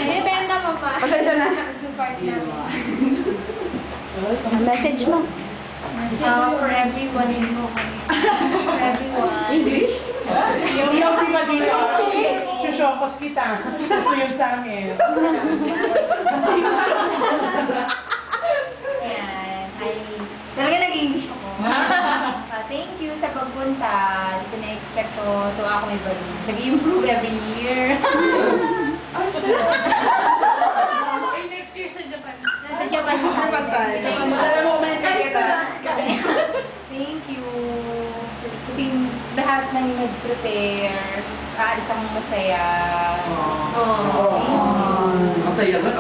Depende mo pa. Pasensya na. Ang message mo. For everyone in mo. For everyone. English? Yung di ba dito, susyokos kita. Gusto yun sa amin. Yan. Talaga nag-English ako. Thank you sa pagpunta. Dito na-expect ko. Tuwa ako may bali. Nag-improve every year. Next year sa Japan. Sa Japan mo Sa pagkal. Alam mo, thank you. Kuting lahat ng nag-prepare. Aalis ang masaya. Masaya ba?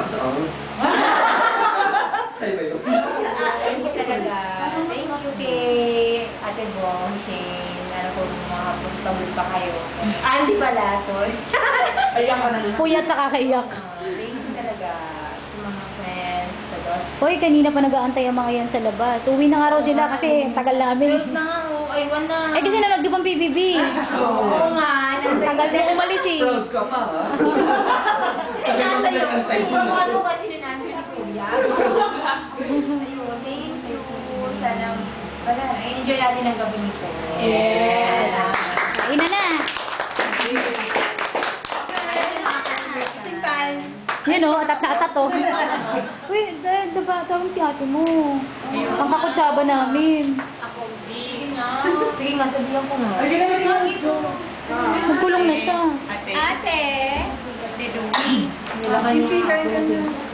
Masaya ba yun? Thank you talaga. Thank you kay Ate Bong, Shane. Ano kung makapagpagod pa kayo. Hindi pala, sorry. Ayan ko na lang. Puyat sa kakaiyak. Thank you talaga sa mga friends, sa boss. Hoy, kanina pa nag-aantay ang mga yan sa labas. Uwi na nga raw sila kasi tagal namin. Wait na nga, ay, na. Eh kasi nalagdi pang PBB. Oo nga. Tagal din umalis eh. Proud ka pa, ha? Nasa iyo. Yung ano kasi sinabi ni Kuya. Ayun, thank you. Sana, enjoy natin ang gabi nito. Yes. Kain na na. Yun o, atat na atat o. Uy, diba, tawag si ate mo. Ang kakutsaba namin. Ako, sige nga. Sige nga, sabihan ko nga. Ay, ginawa ko. Nagkulong na siya. Ate! Hindi lang kayo.